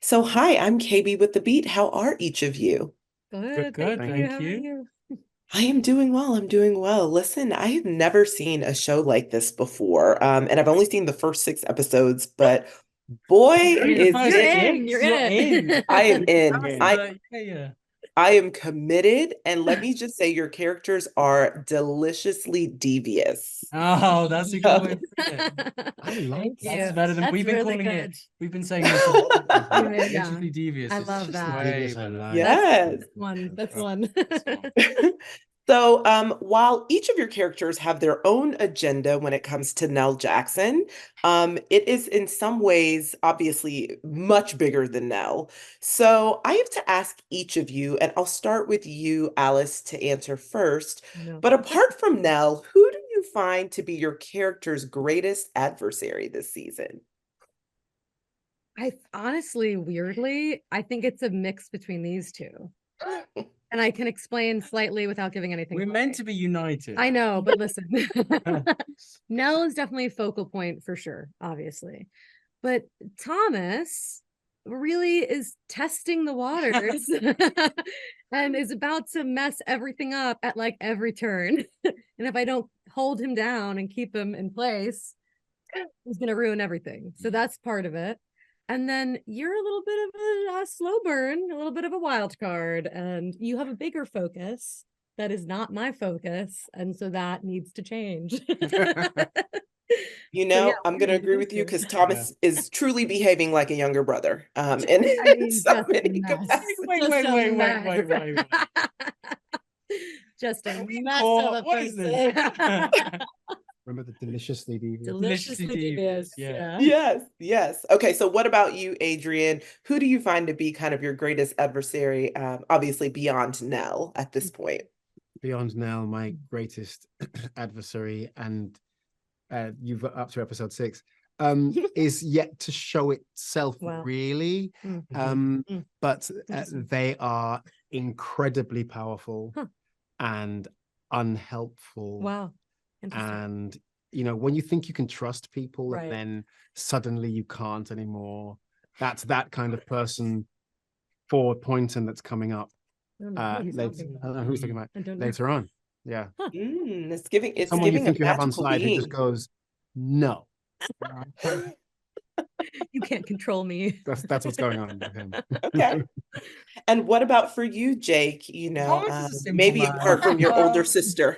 So, hi, I'm KB with the Beat. How are each of you? Good, Good, thank you. thank How are you. you? I am doing well. I'm doing well. Listen, I have never seen a show like this before. And I've only seen the first six episodes, but boy, You're in the is first You're it, in. six. You're You're in in. it. I am in. That's I yeah. I am committed, and let me just say your characters are deliciously devious. Oh, that's a good way of putting it. Thank I like That's you. that. better than That's we've been really calling good. it. We've been saying this all episode. Yeah. Deliciously devious I is love that. way Devious, I better. like. Yes. That's one. That's Oh, one. that's one. So, while each of your characters have their own agenda when it comes to Nell Jackson, it is in some ways obviously much bigger than Nell. So, I have to ask each of you, and I'll start with you, Alice, to answer first. No. But apart from Nell, who do you find to be your character's greatest adversary this season? I honestly, weirdly, I think it's a mix between these two. And I can explain slightly without giving anything We're away. meant to be united. I know, but listen. Nell is definitely a focal point for sure, obviously. But Thomas really is testing the waters and is about to mess everything up at like every turn. And if I don't hold him down and keep him in place, he's going to ruin everything. So that's part of it. And then you're a little bit of a slow burn, a little bit of a wild card, and you have a bigger focus that is not my focus. And so that needs to change. You So, know, yeah, I'm going to agree with you too. because Thomas is truly behaving like a younger brother, I in mean, so just a many mess. capacities. Wait. Just a mess Or of a what is person. this? Remember the deliciously devious? Deliciously devious. Yeah. Yes, yes. Okay, so what about you, Adrian? Who do you find to be kind of your greatest adversary, obviously beyond Nell at this point? Beyond Nell, my greatest adversary, and you've got up to episode 6, is yet to show itself Wow. really. But Interesting. they are incredibly powerful Huh. and unhelpful. Wow. Interesting. And when you think you can trust people, Right. and then suddenly you can't anymore. That's that kind of person for Poynton that's coming up. I don't know who he's Later, talking I don't know who's talking about I don't know. later on. Yeah, It's someone you giving a think you have on magical side who just being. goes, no. You can't control me. That's what's going on with him. Okay. And what about for you, Jake? Thomas is a simple Maybe man. apart from your older sister.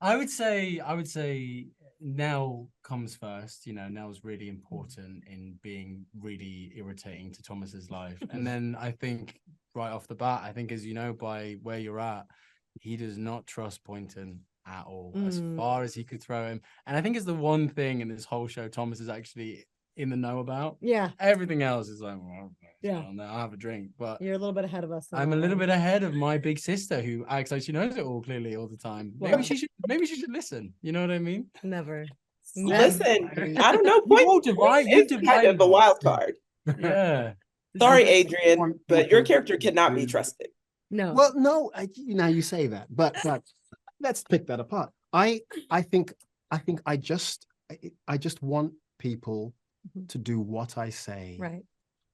I would say Nell comes first. Nell's really important in being really irritating to Thomas's life. And then I think right off the bat, as you know, by where you're at, he does not trust Poynton at all, as far as he could throw him. And I think it's the one thing in this whole show Thomas is actually in the know about. Yeah. Everything else is like, well, Yeah. I'll have a drink. But You're a little bit ahead of us. I'm a little bit ahead of my big sister who acts like she knows it all clearly all the time. Well, Maybe she should listen. You know what I mean? Never. Listen, I don't know. You Is kind of a wild card. Yeah. Sorry, Adrian, but your character cannot be trusted. No. Well, no, now you say that, but let's pick that apart. I think I just want people to do what I say right.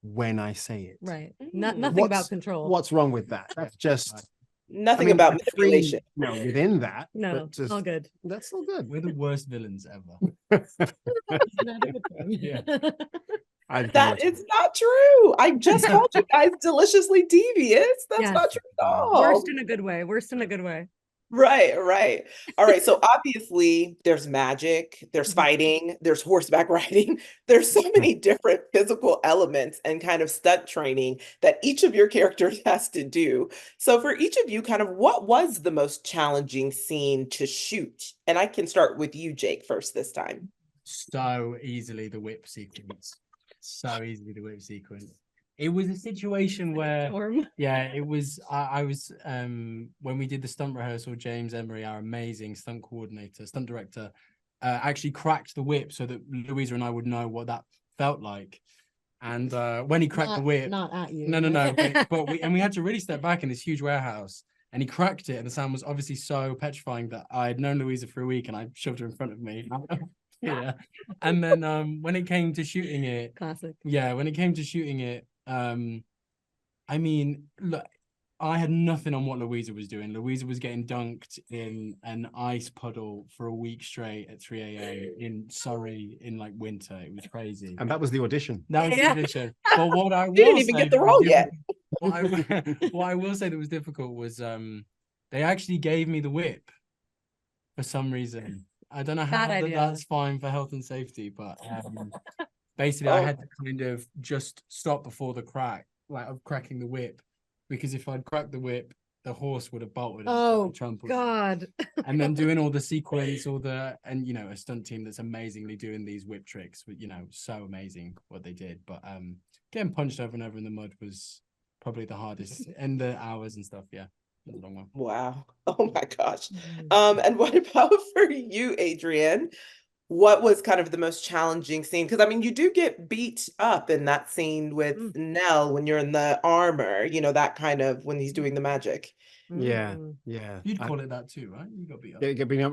when I say it. Right. Nothing about control. What's wrong with that? That's just Nothing about I'm manipulation. free, within that. No, but just, all good. That's all good. We're the worst villains ever. Yeah. That is not true. I just called you guys deliciously devious. That's not true at all. Worst in a good way. Worst in a good way. Right. All right. So obviously there's magic, there's fighting, there's horseback riding. There's so many different physical elements and kind of stunt training that each of your characters has to do. So for each of you, kind of what was the most challenging scene to shoot? And I can start with you, Jake, first this time. So easily the whip sequence. It was a situation where, it was, I was, when we did the stunt rehearsal, James Emery, our amazing stunt director, actually cracked the whip so that Louisa and I would know what that felt like. And when he cracked the whip, not at you. No, but we had to really step back in this huge warehouse, and he cracked it, and the sound was obviously so petrifying that I had known Louisa for a week, and I shoved her in front of me. Yeah. And then when it came to shooting it, Classic. yeah, when it came to shooting it, I mean, look, I had nothing on what Louisa was doing. Louisa was getting dunked in an ice puddle for a week straight at 3 a.m. in Surrey in like winter. It was crazy. And that was the audition. That was the audition. But what I You didn't will even say get the that was role yet. what I will say that was difficult was they actually gave me the whip for some reason. I don't know how that's fine for health and safety, but basically I had to kind of just stop before the crack, like of cracking the whip, because if I'd cracked the whip, the horse would have bolted. Oh God! And then doing all the sequence, and you know, a stunt team that's amazingly doing these whip tricks, you know, so amazing what they did. But getting punched over and over in the mud was probably the hardest, and the hours and stuff. Yeah. A long one. Wow. Oh my gosh. And what about for you, Adrian? What was kind of the most challenging scene? Because I mean, you do get beat up in that scene with Nell when you're in the armor, you know, that kind of when he's doing the magic. Yeah. You'd call it that too, right? You got beat up. You get beat up.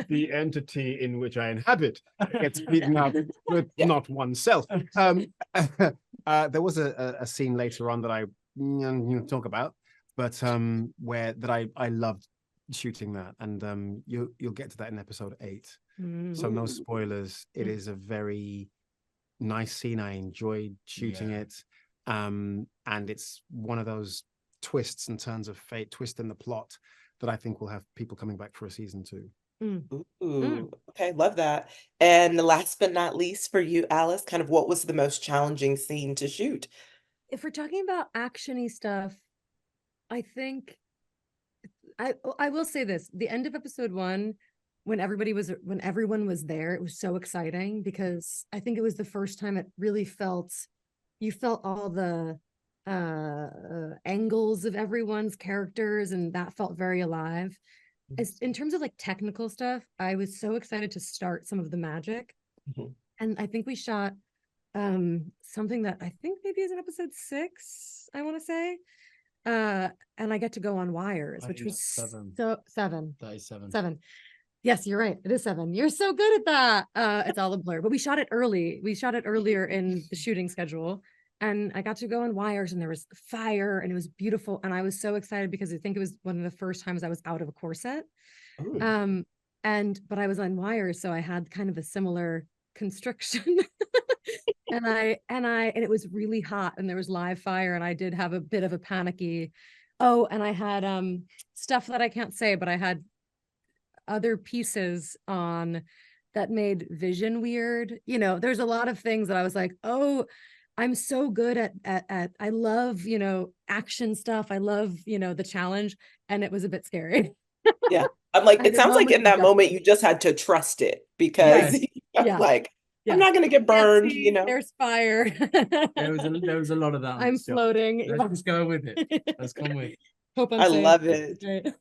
The entity in which I inhabit gets beaten up with not oneself. There was a scene later on that I talk about, but where that I loved shooting that, and you'll get to that in episode 8. So no spoilers. It is a very nice scene. I enjoyed shooting it, and it's one of those twists and turns of fate, twist in the plot, that I think will have people coming back for a season 2. Ooh, okay, love that. And last but not least for you, Alice, kind of what was the most challenging scene to shoot? If we're talking about actiony stuff, I think I will say this: the end of episode 1, when everyone was there, it was so exciting because I think it was the first time it really you felt all the angles of everyone's characters, and that felt very alive. As in terms of like technical stuff, I was so excited to start some of the magic, and I think we shot something that I think maybe is in episode 6, I want to say, and I get to go on wires, which was 7. That is 7. Yes, you're right. It is 7. You're so good at that. It's all a blur, but we shot it early. We shot it earlier in the shooting schedule, and I got to go on wires, and there was fire, and it was beautiful. And I was so excited because I think it was one of the first times I was out of a corset. But I was on wires, so I had kind of a similar constriction. and it was really hot, and there was live fire, and I did have a bit of a panicky. Oh, and I had stuff that I can't say, but I had other pieces on that made vision weird. You know, there's a lot of things that I was like, oh, I'm so good at I love, you know, action stuff. I love, you know, the challenge, and it was a bit scary. Yeah. I'm like, it sounds like in that moment you just had to trust it because like, I'm not gonna get burned, you know. There's fire. there was a lot of that. I'm floating. Let's just go with it. Let's come with it. Hope I'm I safe. love it.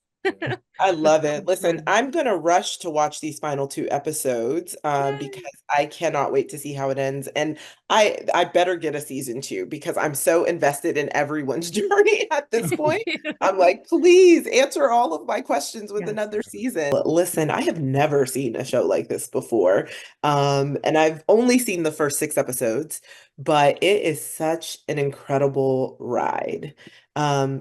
I love it. Listen, I'm gonna rush to watch these final 2 episodes because I cannot wait to see how it ends. And I better get a season 2 because I'm so invested in everyone's journey at this point. I'm like, please answer all of my questions with another season. Listen, I have never seen a show like this before. And I've only seen the first 6 episodes, but it is such an incredible ride.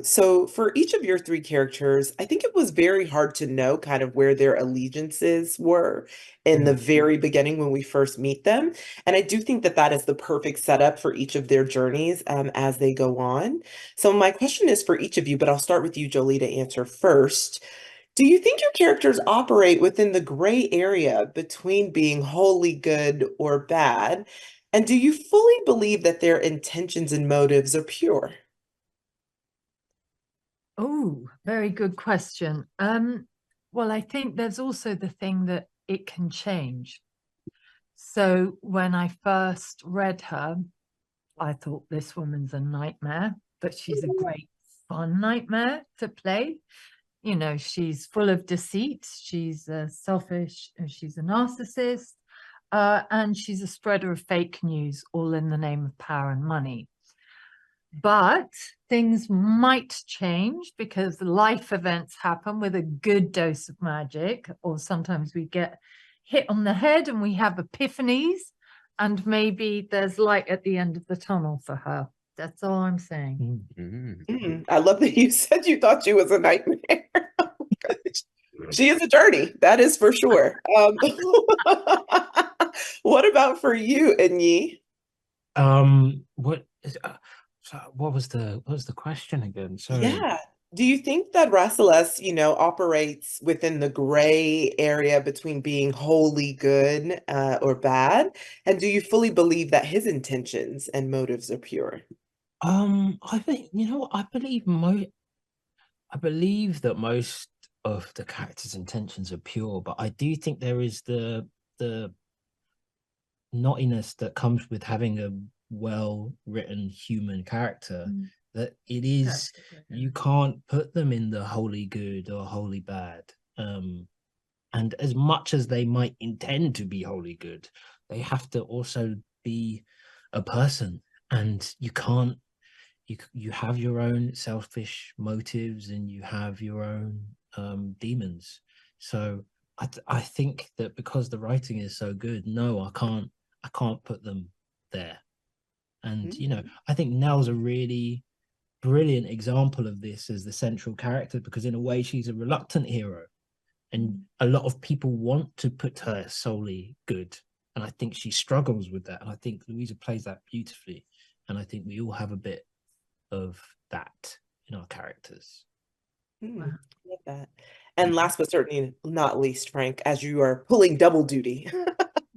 So for each of your 3 characters, I think it was very hard to know kind of where their allegiances were in the very beginning when we first meet them. And I do think that that is the perfect setup for each of their journeys as they go on. So my question is for each of you, but I'll start with you, Jolie, to answer first. Do you think your characters operate within the gray area between being wholly good or bad? And do you fully believe that their intentions and motives are pure? Oh, very good question. Well, I think there's also the thing that it can change. So when I first read her, I thought this woman's a nightmare, but she's a great fun nightmare to play. You know, she's full of deceit, she's selfish, and she's a narcissist, and she's a spreader of fake news, all in the name of power and money. But things might change because life events happen with a good dose of magic, or sometimes we get hit on the head and we have epiphanies, and maybe there's light at the end of the tunnel for her. That's all I'm saying. I love that you said you thought she was a nightmare. She is a journey, that is for sure. What about for you, Ényì? What was the question again? Sorry. Yeah. Do you think that Rasselas, operates within the gray area between being wholly good or bad? And do you fully believe that his intentions and motives are pure? I think, I believe that most of the characters' intentions are pure, but I do think there is the knottiness that comes with having a well-written human character, that it is, you can't put them in the wholly good or wholly bad. And as much as they might intend to be wholly good, they have to also be a person, and you can't, you have your own selfish motives and you have your own demons. So I think that because the writing is so good, no, I can't put them there. And I think Nell's a really brilliant example of this as the central character, because in a way she's a reluctant hero, and a lot of people want to put her solely good, and I think she struggles with that, and I think Louisa plays that beautifully, and I think we all have a bit of that in our characters. Love that. And last but certainly not least, Frank, as you are pulling double duty,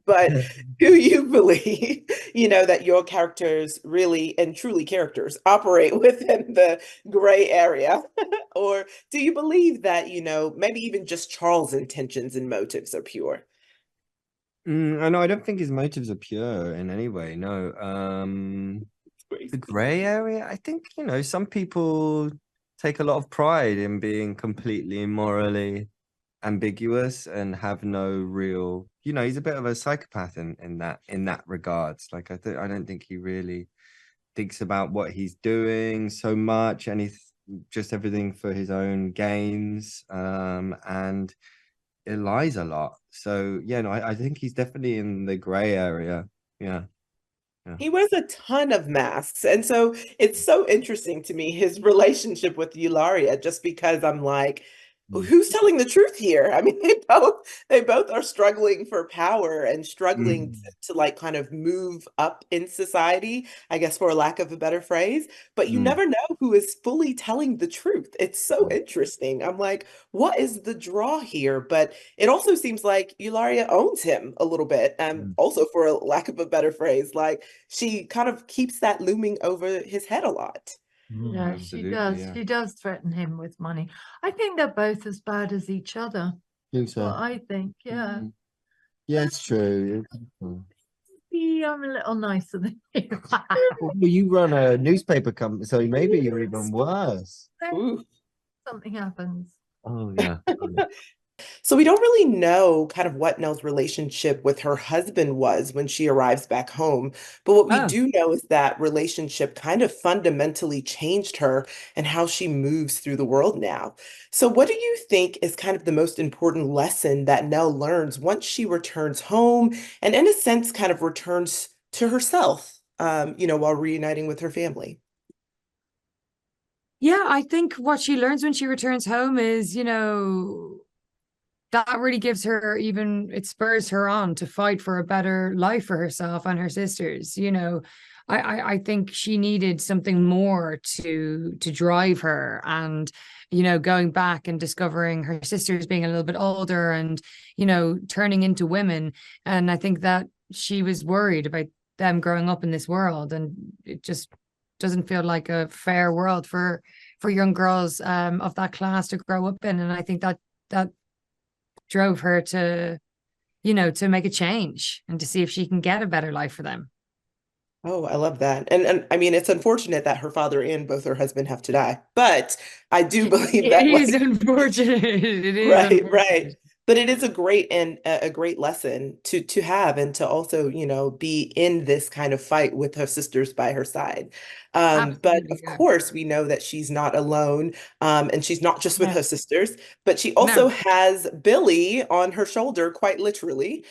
but do you believe, that your characters really and truly characters operate within the gray area? Or do you believe that, maybe even just Charles' intentions and motives are pure? I know, I don't think his motives are pure in any way. No. The gray area, I think, some people take a lot of pride in being completely morally ambiguous and have no real, he's a bit of a psychopath in that regards. Like, I don't think he really thinks about what he's doing so much, and he's just everything for his own gains, and it lies a lot. So yeah, no, I think he's definitely in the gray area. Yeah. He wears a ton of masks. And so it's so interesting to me, his relationship with Eularia, just because I'm like, who's telling the truth here? I mean, they both are struggling for power and struggling to like kind of move up in society, I guess, for a lack of a better phrase. But you never know who is fully telling the truth. It's so interesting. I'm like, what is the draw here? But it also seems like Eularia owns him a little bit. Also, for a lack of a better phrase, like she kind of keeps that looming over his head a lot. Yeah, she does. Yeah. She does threaten him with money. I think they're both as bad as each other. Think so. Well, I think, yeah. Yeah, it's true. I'm a little nicer than you. Well, you run a newspaper company, so maybe you're even worse. Ooh. Something happens. Oh, yeah. So we don't really know kind of what Nell's relationship with her husband was when she arrives back home. But what we do know is that relationship kind of fundamentally changed her and how she moves through the world now. So what do you think is kind of the most important lesson that Nell learns once she returns home and in a sense kind of returns to herself, while reuniting with her family? Yeah, I think what she learns when she returns home is, that really gives her, it spurs her on to fight for a better life for herself and her sisters. I think she needed something more to drive her, and going back and discovering her sisters being a little bit older and turning into women. And I think that she was worried about them growing up in this world, and it just doesn't feel like a fair world for young girls of that class to grow up in. And I think that drove her to make a change and to see if she can get a better life for them. Oh, I love that. And I mean, it's unfortunate that her father and both her husband have to die, but I do believe that It is unfortunate. It is right, unfortunate. right. But it is a great and a great lesson to have, and to also, be in this kind of fight with her sisters by her side. But Absolutely, of yeah. course, we know that she's not alone, and she's not just with No. her sisters, but she also has Billy on her shoulder, quite literally.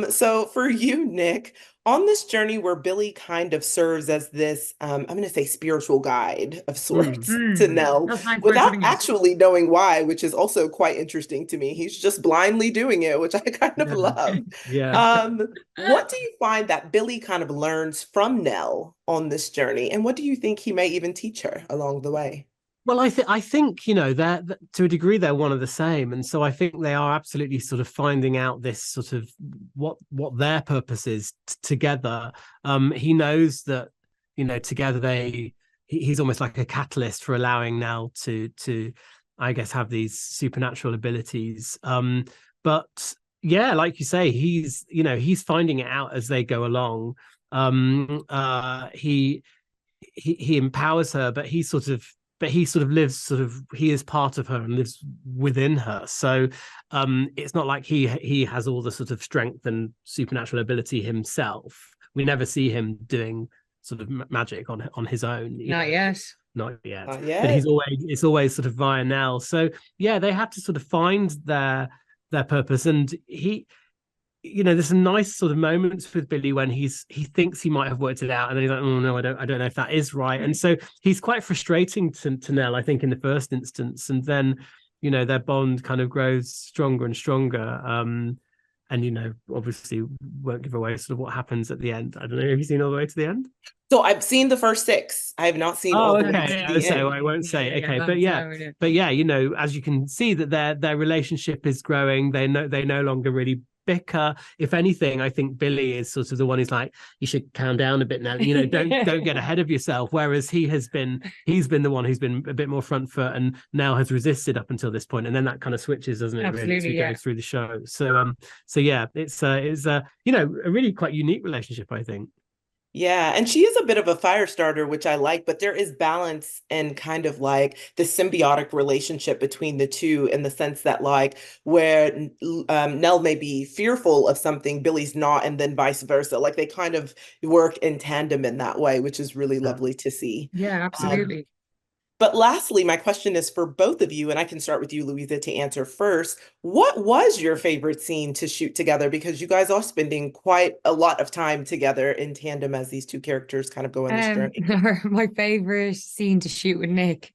So for you, Nick, on this journey where Billy kind of serves as this, I'm going to say spiritual guide of sorts to Nell, That's nice way of without putting it. actually knowing why, which is also quite interesting to me. He's just blindly doing it, which I kind of love. Yeah. What do you find that Billy kind of learns from Nell on this journey? And what do you think he may even teach her along the way? Well, I think, you know, they're to a degree they're one of the same, and so I think they are absolutely sort of finding out this sort of what their purpose is together. He knows that, you know, together he's almost like a catalyst for allowing Nell to I guess have these supernatural abilities. But yeah, like you say, he's finding it out as they go along. He empowers her, but he sort of lives he is part of her and lives within her. So it's not like he has all the sort of strength and supernatural ability himself. We never see him doing sort of magic on his own. Not yet. Not yet. Not yet. But it's always sort of via Nell. So yeah, they have to sort of find their purpose. And there's some nice sort of moments with Billy when he thinks he might have worked it out, and then he's like, oh no, I don't know if that is right. And so he's quite frustrating to Nell, I think, in the first instance. And then, you know, their bond kind of grows stronger and stronger. And, you know, obviously won't give away sort of what happens at the end. I don't know, have you seen all the way to the end? So I've seen the first 6. I have not seen all the way to the So end. I won't say. But yeah, you know, as you can see that their relationship is growing. They no longer really bicker. If anything, I think Billy is sort of the one who's like, you should calm down a bit now, you know, don't get ahead of yourself, whereas he's been the one who's been a bit more front foot and now has resisted up until this point, and then that kind of switches, doesn't it? Absolutely, really, as we go through the show. So yeah, it's you know, a really quite unique relationship, I think. Yeah, and she is a bit of a fire starter, which I like, but there is balance and kind of like the symbiotic relationship between the two, in the sense that like where Nell may be fearful of something, Billy's not, and then vice versa. Like they kind of work in tandem in that way, which is really lovely to see. Yeah, absolutely. But lastly, my question is for both of you, and I can start with you, Louisa, to answer first. What was your favorite scene to shoot together? Because you guys are spending quite a lot of time together in tandem as these two characters kind of go on this journey. My favorite scene to shoot with Nick.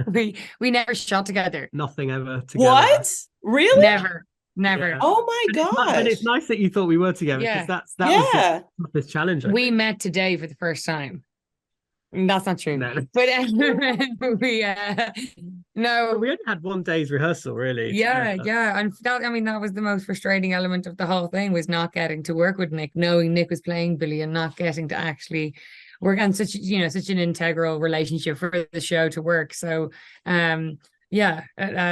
we never shot together. Nothing ever together. What? Really? Never. Yeah. Oh my gosh. But it's nice that you thought we were together, because that was the toughest challenge. We met today for the first time. That's not true. No. But we only had 1 day's rehearsal, really. Yeah. And that was the most frustrating element of the whole thing, was not getting to work with Nick, knowing Nick was playing Billy and not getting to actually work on such an integral relationship for the show to work. So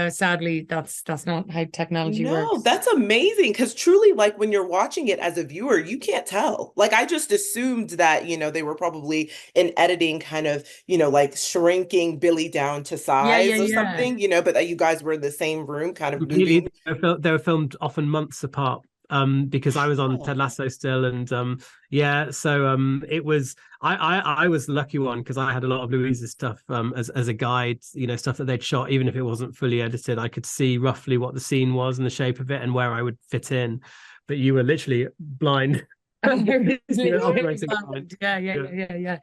sadly that's not how technology works. No, that's amazing, because truly, like when you're watching it as a viewer, you can't tell. Like I just assumed that, you know, they were probably in editing kind of, you know, like shrinking Billy down to size or something, you know, but that you guys were in the same room kind of moving. They were filmed often months apart. Because I was on Ted Lasso still, and it was I was the lucky one, because I had a lot of Louisa's stuff as a guide, you know, stuff that they'd shot. Even if it wasn't fully edited, I could see roughly what the scene was and the shape of it and where I would fit in. But you were literally blind. Yeah.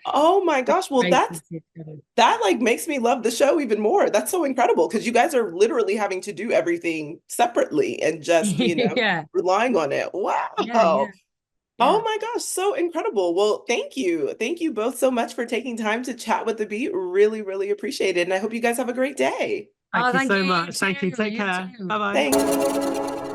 Oh my gosh. Well, that like makes me love the show even more. That's so incredible, because you guys are literally having to do everything separately and just, you know, relying on it. Wow. Oh my gosh, so incredible. Well, thank you both so much for taking time to chat with the Beat. Really, really appreciate it, and I hope you guys have a great day. Thank you so much. Thank you. Take care. Bye-bye. Thanks.